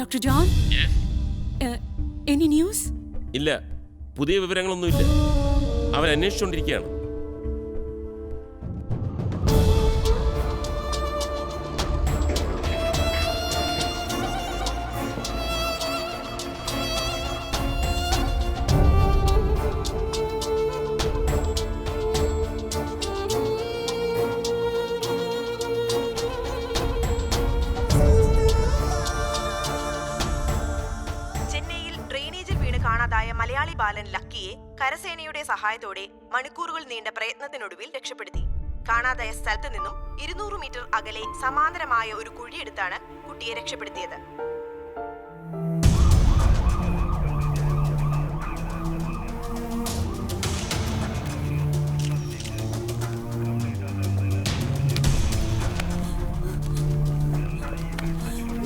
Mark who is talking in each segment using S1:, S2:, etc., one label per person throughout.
S1: Doctor John, any news?
S2: ഇല്ല, പുതിയ വിവരങ്ങളൊന്നുമില്ല. അവൻ അന്വേഷിച്ചുകൊണ്ടിരിക്കുകയാണ്.
S3: മലയാളി ബാലൻ ലക്കിയെ കരസേനയുടെ സഹായത്തോടെ മണിക്കൂറുകൾ നീണ്ട പ്രയത്നത്തിനൊടുവിൽ രക്ഷപ്പെടുത്തി. കാണാതായ സ്ഥലത്ത് നിന്നും 200 മീറ്റർ അകലെ സമാന്തരമായ ഒരു കുഴിയെടുത്താണ് കുട്ടിയെ രക്ഷപ്പെടുത്തിയത്.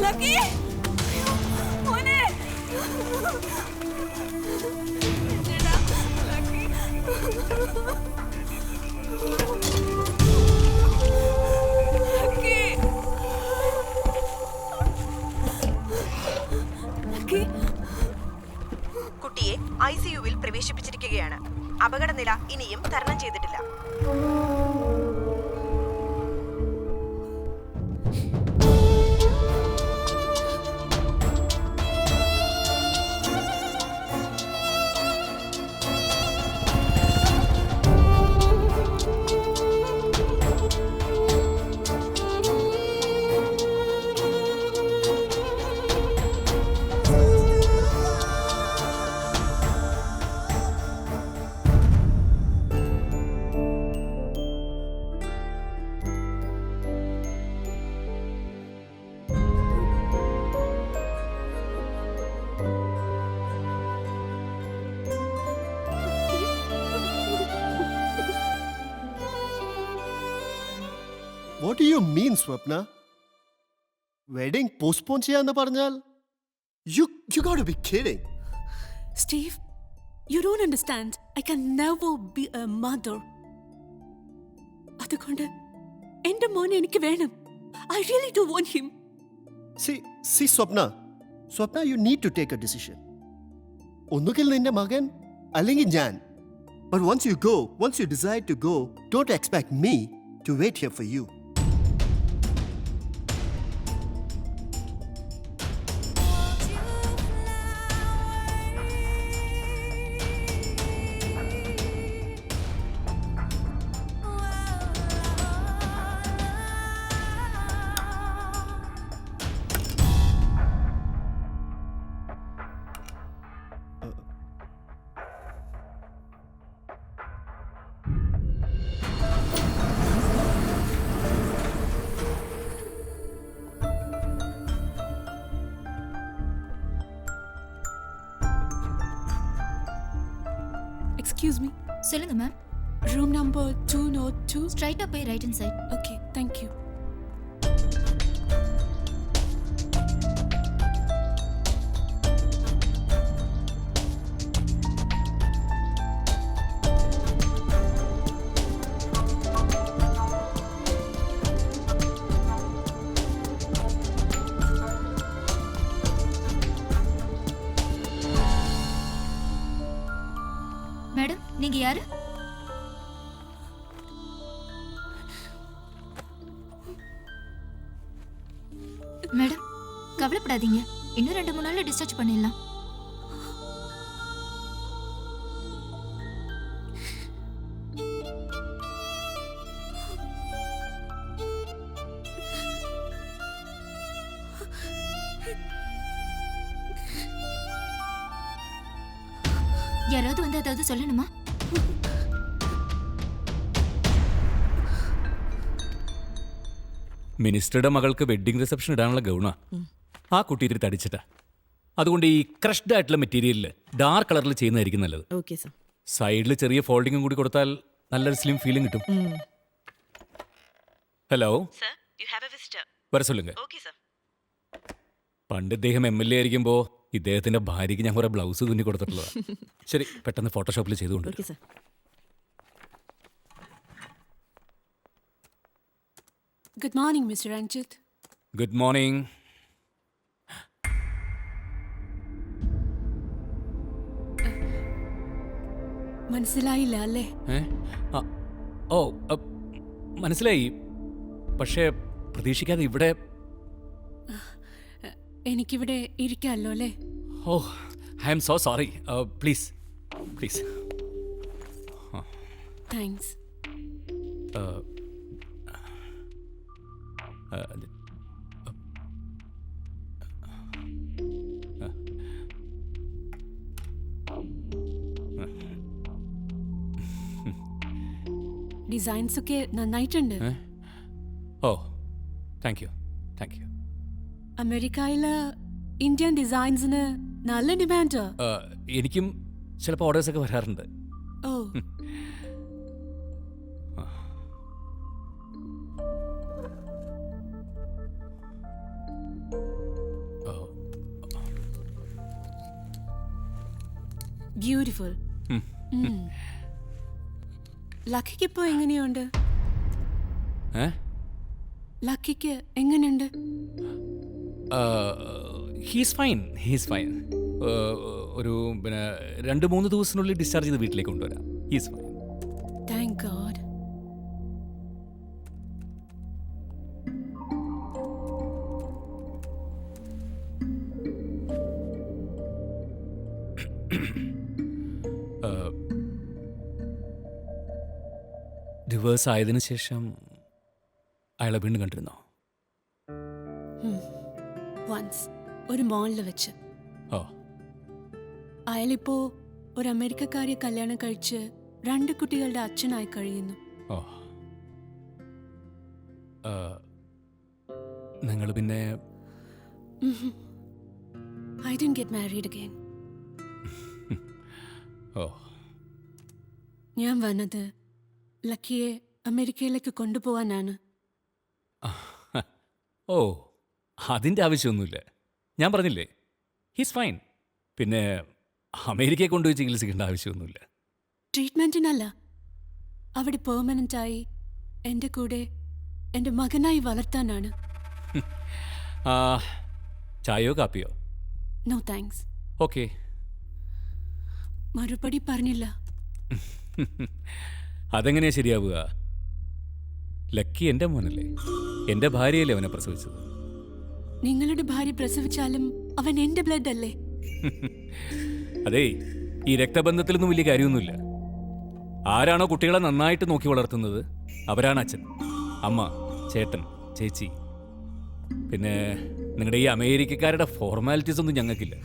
S1: ലക്കി, മോനെ.
S3: കുട്ടിയെ ICUവിൽ പ്രവേശിപ്പിച്ചിരിക്കുകയാണ്. അപകടനില ഇനിയും തരണം ചെയ്തിട്ടില്ല.
S4: What do you mean, Swapna? Wedding postpone ചെയ്യാന്ന് പറഞ്ഞാൽ you got to be kidding.
S1: Steve, you don't understand. I can never be a mother. അതുകൊണ്ട് എന്റെ മോനെ എനിക്ക് വേണം. I really do want him.
S4: See, Swapna, you need to take a decision. ഒന്നുകിൽ നിന്റെ മകൻ അല്ലെങ്കിൽ ഞാൻ. But once you decide to go, don't expect me to wait here for you.
S1: Excuse me.
S5: சொல்லுங்க ma'am.
S1: Room number 202.
S5: Straight up right inside.
S1: Okay, thank you.
S5: Madam, நீங்க யாரு? Madam, கவலைப்படாதீங்க. இன்னும் 2-3 நாள்ல டிஸ்சார்ஜ் பண்ணிடலாம். யாராவது வந்து ஏதாவது சொல்லணுமா?
S6: മിനിസ്റ്ററുടെ മകൾക്ക് വെഡ്ഡിംഗ് റിസപ്ഷൻ ഇടാനുള്ള ഗൗണ ആ കുട്ടി ഇത്തിരി തടിച്ചിട്ടാ. അതുകൊണ്ട് ഈ ക്രഷ്ഡ് ആയിട്ടുള്ള മെറ്റീരിയലിൽ ഡാർക്ക് കളറിൽ ചെയ്യുന്നതായിരിക്കും നല്ലത്. സൈഡിൽ ചെറിയ ഫോൾഡിങ്ങും കൂടി കൊടുത്താൽ നല്ലൊരു സ്ലിം ഫീലിംഗ് കിട്ടും. ഹലോ, വര സൊല്ലുങ്ക. പണ്ട് ഇദ്ദേഹം MLA ആയിരിക്കുമ്പോ ഇദ്ദേഹത്തിന്റെ ഭാര്യയ്ക്ക് ഞാൻ കുറെ ബ്ലൗസ് തുന്നി കൊടുത്തിട്ടുള്ളതാ. ശരി, പെട്ടെന്ന് ഫോട്ടോഷോപ്പിൽ ചെയ്തുകൊണ്ട്.
S1: Good morning, Mr. Ranjit.
S6: Good morning.
S1: മനസ്സിലായില്ല അല്ലേ?
S6: ഏ? ആ, ഓ മനസ്സിലായി. പക്ഷേ പ്രതീക്ഷിക്കാതെ ഇവിടെ.
S1: എനിക്കിവിടെ ഇരിക്കാമല്ലോ അല്ലേ?
S6: Oh, I am so sorry. Please please.
S1: Thanks. Designs ഒക്കെ നന്നായിട്ടുണ്ട്.
S6: Oh, thank you thank you.
S1: അമേരിക്കയില് ഇന്ത്യൻ ഡിസൈൻസിന് നല്ല ഡിമാൻഡ്.
S6: എനിക്കും ചിലപ്പോൾ ഓർഡേഴ്സൊക്കെ വരാറുണ്ട്.
S1: ഓ, ബ്യൂട്ടിഫുൾ. ലക്കിക്ക് ഇപ്പോൾ എങ്ങനെയുണ്ട്? ലക്കിക്ക് എങ്ങനെയുണ്ട്?
S6: He's fine he's fine. ഒരു പിന്നെ 2-3 ദിവസത്തിനുള്ളിൽ ഡിസ്ചാർജ് ചെയ്ത് വീട്ടിലേക്ക് കൊണ്ടുവരാം. He's fine.
S1: Thank God.
S6: Divorce ആയതിനു ശേഷം അയാളെ വീണ്ടും കണ്ടിരുന്നോ?
S1: വൺസ് ഒരു മോളിൽ വെച്ച്.
S6: ഓ,
S1: അയാളിപ്പോ ഒരു അമേരിക്കക്കാരിയെ കല്യാണം കഴിച്ച് 2 കുട്ടികളുടെ അച്ഛനായി കഴിയുന്നു.
S6: ഓ. നിങ്ങൾ പിന്നെ
S1: I didn't get married again.
S6: ഓ.
S1: ഞാൻ വന്നത് ലക്കിയെ അമേരിക്കയിലേക്ക് കൊണ്ടുപോവാനാണ്.
S6: ഓ, അതിൻ്റെ ആവശ്യമൊന്നുമില്ല. ഞാൻ പറഞ്ഞില്ലേ, ഹീസ് ഫൈൻ. പിന്നെ അമേരിക്കയെ കൊണ്ടുപോയി ചികിത്സിക്കേണ്ട ആവശ്യമൊന്നുമില്ല.
S1: ട്രീറ്റ്മെന്റിനല്ല, അവിടെ പെർമനന്റായി എൻ്റെ കൂടെ എൻ്റെ മകനായി വളർത്താനാണ്.
S6: ചായയോ കാപ്പിയോ?
S1: No thanks.
S6: ഓക്കെ.
S1: മറുപടി പറഞ്ഞില്ല.
S6: അതെങ്ങനെയാ ശരിയാവുക? ലക്കി എൻ്റെ മോനല്ലേ, എൻ്റെ ഭാര്യയല്ലേ അവനെ പ്രസവിച്ചത്.
S1: നിങ്ങളുടെ ഭാര്യ പ്രസവിച്ചാലും അവൻ എൻ്റെ ബ്ലഡ് അല്ലേ?
S6: അതേ, ഈ രക്തബന്ധത്തിലൊന്നും വലിയ കാര്യമൊന്നുമില്ല. ആരാണോ കുട്ടികളെ നന്നായിട്ട് നോക്കി വളർത്തുന്നത് അവരാണ് അച്ഛൻ, അമ്മ, ചേട്ടൻ, ചേച്ചി. പിന്നെ നിങ്ങളുടെ ഈ അമേരിക്കക്കാരുടെ ഫോർമാലിറ്റീസ് ഒന്നും ഞങ്ങൾക്കില്ല.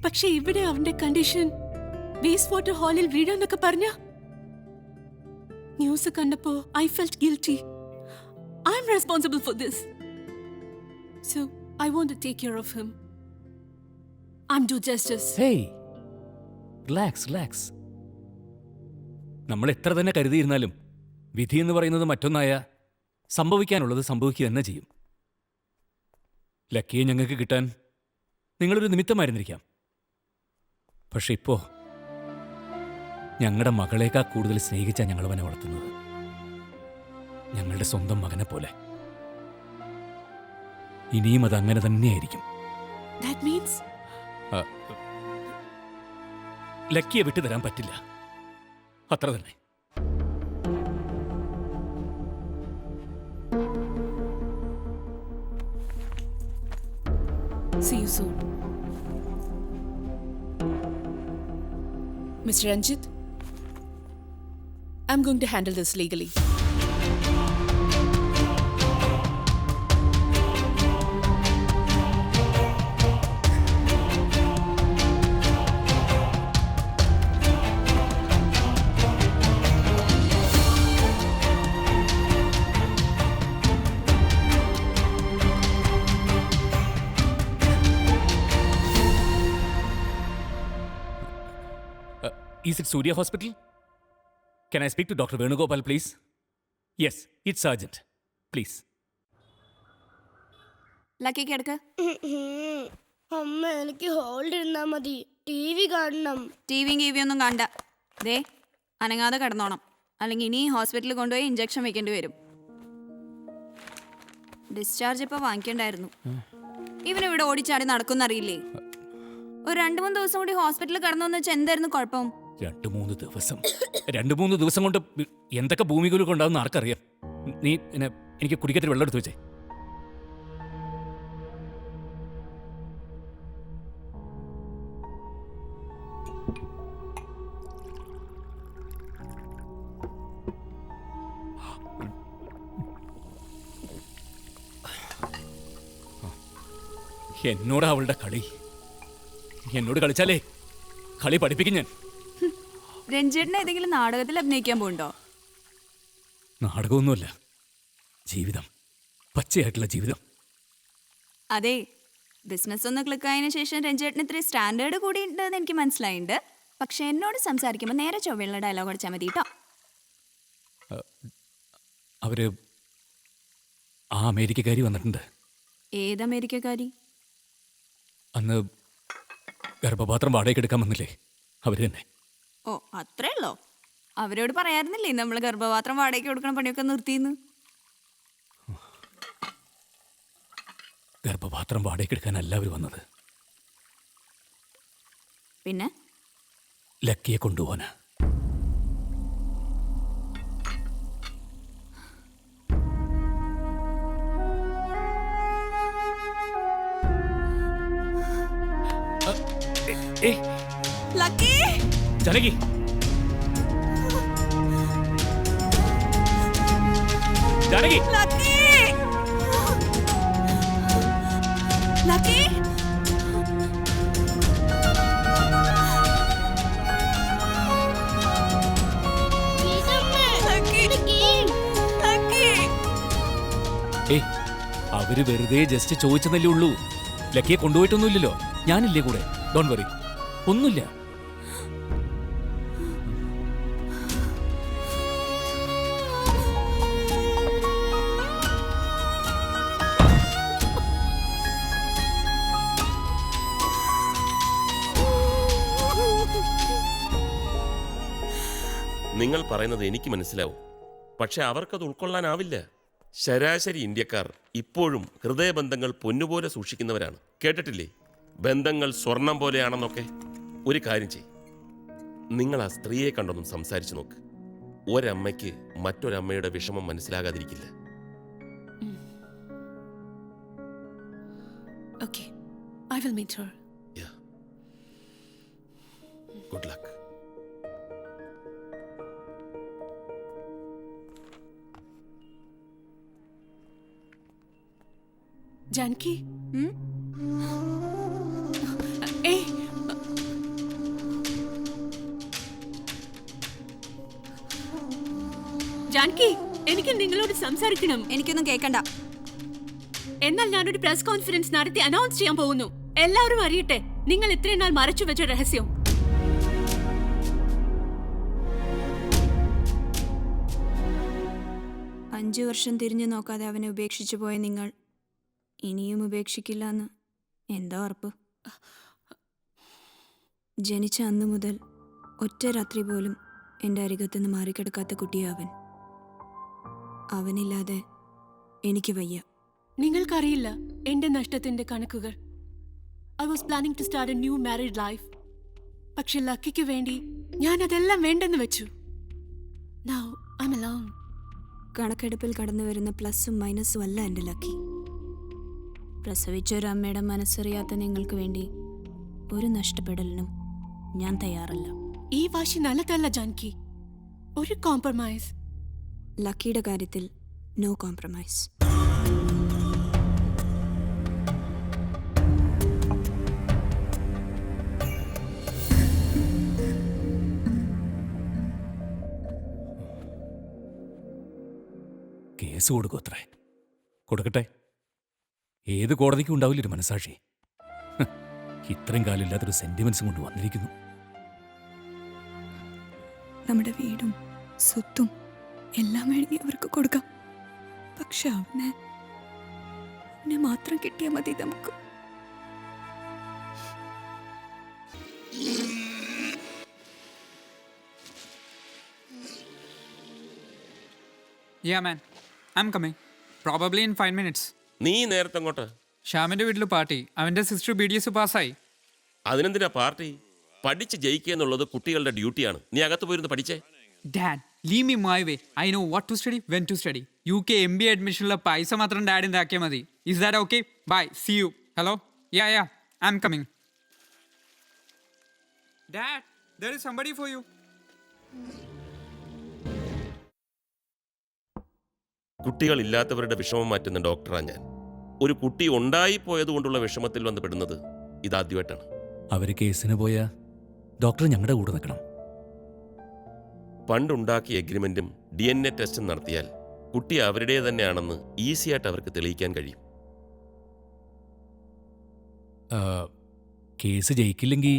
S1: പക്ഷെ ഇവിടെ അവന്റെ കണ്ടീഷൻ വേസ്റ്റ് വാട്ടർ ഹാളിൽ വീഴാന്നൊക്കെ പറഞ്ഞ ന്യൂസ് കണ്ടപ്പോ I felt guilty. I am responsible for this. So I want to take care of him. I am do justice.
S6: Hey, relax relax. നമ്മൾ എത്ര തന്നെ കരുതിയിരുന്നാലും വിധി എന്ന് പറയുന്നത് മറ്റൊന്നായ സംഭവിക്കാനുള്ളത് സംഭവിക്കുക തന്നെ ചെയ്യും. ലക്കിയെ ഞങ്ങൾക്ക് കിട്ടാൻ നിങ്ങളൊരു നിമിത്തമായിരുന്നിരിക്കാം. പക്ഷെ ഇപ്പോ ഞങ്ങളുടെ മകളേക്കാൾ കൂടുതൽ സ്നേഹിച്ചാ ഞങ്ങൾ അവനെ വളർത്തുന്നത്, ഞങ്ങളുടെ സ്വന്തം മകനെ പോലെ. ഇനിയും അത് അങ്ങനെ തന്നെയായിരിക്കും.
S1: That means
S6: ലക്കിയെ വിട്ടുതരാൻ പറ്റില്ല, അത്ര തന്നെ.
S1: see you soon. Mr. Ranjit, I'm going to handle this legally.
S6: Is it Surya Hospital? Can I speak to Dr. Venugopal, please? Yes, it's urgent. Please.
S5: Lucky കിടക്ക്.
S7: അമ്മ എനിക്ക് ഹോൾഡ് ഇരുന്നാ മതി, TV കാണണം.
S5: ടിവിയും ഒന്നും കണ്ട. ദേ, അനങ്ങാതെ കിടന്നോണം, അല്ലെങ്കിൽ ഇനി ഹോസ്പിറ്റലിൽ കൊണ്ടുപോയി ഇഞ്ചക്ഷൻ വെക്കേണ്ടി വരും. ഡിസ്ചാർജ് ഇപ്പോൾ വാങ്ങിക്കണ്ടായിരുന്നു. ഇവനിവിടെ ഓടിച്ചാടി നടക്കുന്നറിയില്ലേ? ഒരു 2-3 ദിവസം കൂടി ഹോസ്പിറ്റലിൽ കിടന്നു വെച്ചാൽ എന്തായിരുന്നു കുഴപ്പം?
S6: രണ്ട് മൂന്ന് ദിവസം കൊണ്ട് എന്തൊക്കെ ഭൂമികുലൊക്കെ ഉണ്ടാവുന്ന ആർക്കറിയാം. നീ പിന്നെ എനിക്ക് കുടിക്കത്തിൽ വെള്ളം എടുത്ത് വെച്ചേ. എന്നോട് അവളുടെ കളി. എന്നോട് കളിച്ചാലേ കളി പഠിപ്പിക്കും ഞാൻ.
S5: രഞ്ജേട്ടനെ ഏതെങ്കിലും നാടകത്തിൽ അഭിനയിക്കാൻ പോകണ്ടോ?
S6: നാടകമൊന്നുമല്ല, ജീവിതം, പച്ചയായിട്ടുള്ള ജീവിതം.
S5: അതെ, ബിസിനസ് ഒന്ന് ക്ലിക്കായതിനു ശേഷം രഞ്ജേട്ടന് ഇത്രയും സ്റ്റാൻഡേർഡ് കൂടി ഉണ്ടെന്ന് എനിക്ക് മനസ്സിലായിട്ടുണ്ട്. പക്ഷെ എന്നോട് സംസാരിക്കുമ്പോൾ നേരെ ചൊവ്വയുള്ള ഡയലോഗ് അടിച്ചാൽ മതി കേട്ടോ.
S6: അവര് ആ അമേരിക്കക്കാരി വന്നിട്ടുണ്ട്.
S5: ഏത് അമേരിക്കക്കാരി?
S6: അന്ന് ഗർഭപാത്രം വാടകയ്ക്ക് എടുക്കാൻ വന്നില്ലേ, അവര് തന്നെ.
S5: ഓ, അത്രേ ഉള്ളോ? അവരോട് പറയാറുന്നില്ലേ നമ്മൾ ഗർഭപാത്രം വാടകയ്ക്ക് കൊടുക്കണ പണിയൊക്കെ നിർത്തിയെന്ന്?
S6: ഗർഭപാത്രം വാടകയ്ക്ക് എടുക്കാനല്ല അവർ വന്നത്,
S5: പിന്നെ
S6: ലക്കിയെ കൊണ്ടുപോകാനാ.
S5: ലക്കി!
S6: ജാനകി, ജാനകി!
S5: ലക്കി! ലക്കി!
S6: ഏയ്, അവര് വെറുതെ ജസ്റ്റ് ചോദിച്ചെന്നല്ലേ ഉള്ളൂ. ലക്കിയെ കൊണ്ടുപോയിട്ടൊന്നുമില്ലല്ലോ. ഞാനില്ലേ കൂടെ. ഡോണ്ട് വറി, ഒന്നുമില്ല.
S2: നിങ്ങൾ പറയുന്നത് എനിക്ക് മനസ്സിലാവും, പക്ഷെ അവർക്കത് ഉൾക്കൊള്ളാനാവില്ല. ശരാശരി ഇന്ത്യക്കാർ ഇപ്പോഴും ഹൃദയബന്ധങ്ങൾ പൊന്നുപോലെ സൂക്ഷിക്കുന്നവരാണ്. കേട്ടിട്ടില്ലേ, ബന്ധങ്ങൾ സ്വർണം പോലെയാണെന്നൊക്കെ? ഒരു കാര്യം ചെയ്യ്, നിങ്ങൾ ആ സ്ത്രീയെ കണ്ടൊന്നും സംസാരിച്ചു നോക്ക്. ഒരമ്മയ്ക്ക് മറ്റൊരമ്മയുടെ വിഷമം മനസ്സിലാകാതിരിക്കില്ല.
S1: Okay, I will meet her.
S2: Yeah. Good luck.
S1: Janki? Hey! Janki, എനിക്ക് നിങ്ങളോട് സംസാരിക്കണം.
S5: എനിക്കൊന്നും കേൾക്കണ്ട.
S1: എന്നാൽ ഞാനൊരു പ്രസ് കോൺഫറൻസ് നടത്തി അനൗൺസ് ചെയ്യാൻ പോകുന്നു. എല്ലാവരും അറിയട്ടെ നിങ്ങൾ ഇത്രയും നാൾ മറച്ചു വെച്ച രഹസ്യം.
S5: അഞ്ചു വർഷം തിരിഞ്ഞു നോക്കാതെ അവനെ ഉപേക്ഷിച്ചു പോയ നിങ്ങൾ ഇനിയും ഉപേക്ഷിക്കില്ല എന്ന് എന്താ ഉറപ്പ്? ജനിച്ച അന്നു മുതൽ ഒറ്റ രാത്രി പോലും എൻ്റെ അരികത്തുനിന്ന് മാറിക്കിടക്കാത്ത കുട്ടിയാവൻ. അവനില്ലാതെ എനിക്ക് വയ്യ.
S1: നിങ്ങൾക്കറിയില്ല എന്റെ നഷ്ടത്തിന്റെ കണക്കുകൾ. I was planning to start a new married life. പക്ഷെ ലക്കിക്ക് വേണ്ടി ഞാൻ അതെല്ലാം വേണ്ടെന്ന് വെച്ചു. Now I'm alone.
S5: കണക്കെടുപ്പിൽ കടന്നു വരുന്ന പ്ലസും മൈനസും അല്ല എൻ്റെ ലക്കി. പ്രസവിച്ച ഒരു അമ്മയുടെ മനസ്സറിയാത്ത നിങ്ങൾക്ക് വേണ്ടി ഒരു നഷ്ടപ്പെടലിനും ഞാൻ തയ്യാറല്ല.
S1: ഈ വാശി നല്ലതല്ല ജാൻകി. ഒരു കോംപ്രമൈസ്.
S5: ലക്കിയുടെ കാര്യത്തിൽ നോ കോംപ്രമൈസ്.
S6: കേസ് കൊടുക്കത്രേ. കൊടുക്കട്ടെ. ഏത് കോടതിക്കും ഉണ്ടാവില്ലൊരു മനസാക്ഷി. ഇത്രയും കാലം ഇല്ലാത്തൊരു സെന്റിമെന്റ്സും കൊണ്ട് വന്നിരിക്കുന്നു.
S5: നമ്മുടെ വീടും സ്വത്തും എല്ലാം വേണമെങ്കിൽ അവർക്ക് കൊടുക്കാം. പക്ഷെ അവനെ മാത്രം കിട്ടിയാൽ മതി നമുക്ക്.
S8: Yeah, man. I'm coming. Probably in 5 minutes.
S2: നീ നേരത്തെ അങ്ങോട്ട്.
S8: ഷ്യാമിന്റെ വീട്ടിൽ പാർട്ടി. അവന്റെ സിസ്റ്റർ BDS പാസ്സായി.
S2: അതിനെന്തിനാ പാർട്ടി? പഠിച്ച് ജയിക്കുക എന്നുള്ളത് കുട്ടികളുടെ ഡ്യൂട്ടിയാണ്. നീ അകത്ത് പോയിരുന്ന് പഠിച്ചേ.
S8: Dad, leave me my way. I know what to study, when to study. UK MBA admission paisa matram dad indakiya madi. Is that okay? Bye. See you. Hello? Yeah. I'm coming. Dad, there is somebody for you.
S2: കുട്ടികളില്ലാത്തവരുടെ വിഷമം മാറ്റുന്ന ഡോക്ടറാണ് ഞാൻ. ഒരു കുട്ടി ഉണ്ടായിപ്പോയത് കൊണ്ടുള്ള വിഷമത്തിൽ വന്ന് പെടുന്നത് ഇതാദ്യമായിട്ടാണ്.
S6: അവർ കേസിന് പോയാ ഡോക്ടർ ഞങ്ങളുടെ കൂടെ നിൽക്കണം.
S2: പണ്ടുണ്ടാക്കിയ എഗ്രിമെന്റും DNA ടെസ്റ്റും നടത്തിയാൽ കുട്ടി അവരുടെ തന്നെയാണെന്ന് ഈസിയായിട്ട് അവർക്ക് തെളിയിക്കാൻ കഴിയും.
S6: കേസ് ജയിക്കില്ലെങ്കിൽ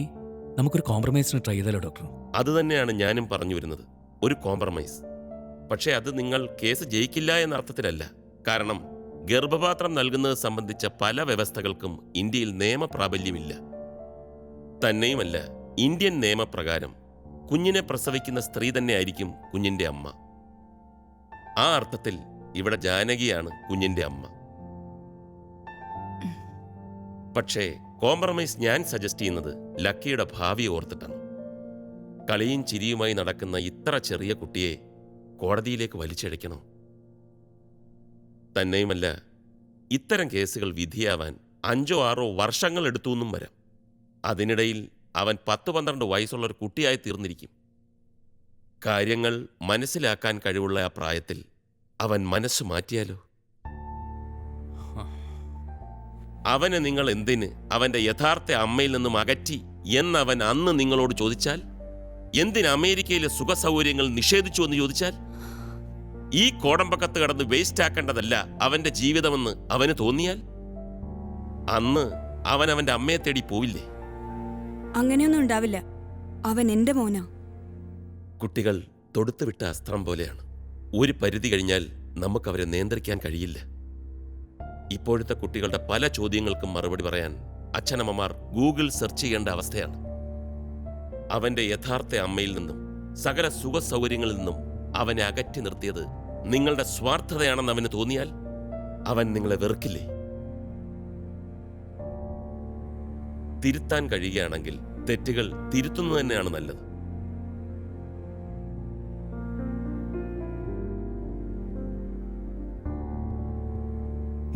S6: നമുക്കൊരു കോംപ്രമൈസിന് ട്രൈ ചെയ്താലോ ഡോക്ടർ?
S2: അതുതന്നെയാണ് ഞാനും പറഞ്ഞു വരുന്നത്, ഒരു കോംപ്രമൈസ്. പക്ഷേ അത് നിങ്ങൾ കേസ് ജയിക്കില്ല എന്ന അർത്ഥത്തിലല്ല. കാരണം ഗർഭപാത്രം നൽകുന്നത് സംബന്ധിച്ച പല വ്യവസ്ഥകൾക്കും ഇന്ത്യയിൽ നിയമപ്രാബല്യമില്ല. തന്നെയുമല്ല, ഇന്ത്യൻ നിയമപ്രകാരം കുഞ്ഞിനെ പ്രസവിക്കുന്ന സ്ത്രീ തന്നെയായിരിക്കും കുഞ്ഞിൻ്റെ അമ്മ. ആ അർത്ഥത്തിൽ ഇവിടെ ജാനകിയാണ് കുഞ്ഞിൻ്റെ അമ്മ. പക്ഷേ കോംപ്രമൈസ് ഞാൻ സജസ്റ്റ് ചെയ്യുന്നത് ലക്കിയുടെ ഭാവിയെ ഓർത്തിട്ടാണ്. കളിയും ചിരിയുമായി നടക്കുന്ന ഇത്ര ചെറിയ കുട്ടിയെ കോടതിയിലേക്ക് വലിച്ചഴയ്ക്കണോ? തന്നെയുമല്ല, ഇത്തരം കേസുകൾ വിധിയാവാൻ 5-6 വർഷങ്ങൾ എടുത്തുവെന്നും വരാം. അതിനിടയിൽ അവൻ 10-12 വയസ്സുള്ളൊരു കുട്ടിയായി തീർന്നിരിക്കും. കാര്യങ്ങൾ മനസ്സിലാക്കാൻ കഴിവുള്ള ആ പ്രായത്തിൽ അവൻ മനസ്സ് മാറ്റിയാലോ? അവനെ നിങ്ങൾ എന്തിന് അവൻ്റെ യഥാർത്ഥ അമ്മയിൽ നിന്നും അകറ്റി എന്നവൻ അന്ന് നിങ്ങളോട് ചോദിച്ചാൽ, എന്തിന് അമേരിക്കയിലെ സുഖസൗകര്യങ്ങൾ നിഷേധിച്ചു എന്ന് ചോദിച്ചാൽ, ഈ കോടമ്പക്കത്ത് കടന്ന് വേസ്റ്റ് ആക്കേണ്ടതല്ല അവൻ്റെ ജീവിതമെന്ന് അവന് തോന്നിയാൽ, അന്ന് അവൻ അവൻ്റെ അമ്മയെ തേടി പോവില്ലേ?
S5: അങ്ങനെയൊന്നും ഉണ്ടാവില്ല. അവൻ എന്റെ മോനാ.
S2: കുട്ടികൾ തൊടുത്തുവിട്ട അസ്ത്രം പോലെയാണ്. ഒരു പരിധി കഴിഞ്ഞാൽ നമുക്കവരെ നിയന്ത്രിക്കാൻ കഴിയില്ല. ഇപ്പോഴത്തെ കുട്ടികളുടെ പല ചോദ്യങ്ങൾക്കും മറുപടി പറയാൻ അച്ഛനമ്മമാർ ഗൂഗിൾ സെർച്ച് ചെയ്യേണ്ട അവസ്ഥയാണ്. അവൻ്റെ യഥാർത്ഥ അമ്മയിൽ നിന്നും സകല സുഖ സൗകര്യങ്ങളിൽ നിന്നും അവനെ അകറ്റി നിർത്തിയത് നിങ്ങളുടെ സ്വാർത്ഥതയാണെന്ന് അവന് തോന്നിയാൽ അവൻ നിങ്ങളെ വെറുക്കില്ലേ? തിരുത്താൻ കഴിയുകയാണെങ്കിൽ തെറ്റുകൾ തിരുത്തുന്നത് തന്നെയാണ് നല്ലത്.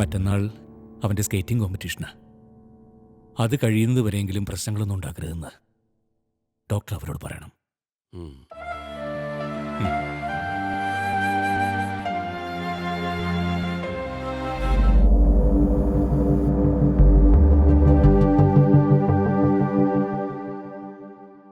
S6: മറ്റന്നാൾ അവൻ്റെ സ്കേറ്റിംഗ് കോമ്പറ്റീഷന്. അത് കഴിയുന്നത് വരെയെങ്കിലും പ്രശ്നങ്ങളൊന്നും ഉണ്ടാക്കരുതെന്ന് ഡോക്ടർ അവരോട് പറയണം.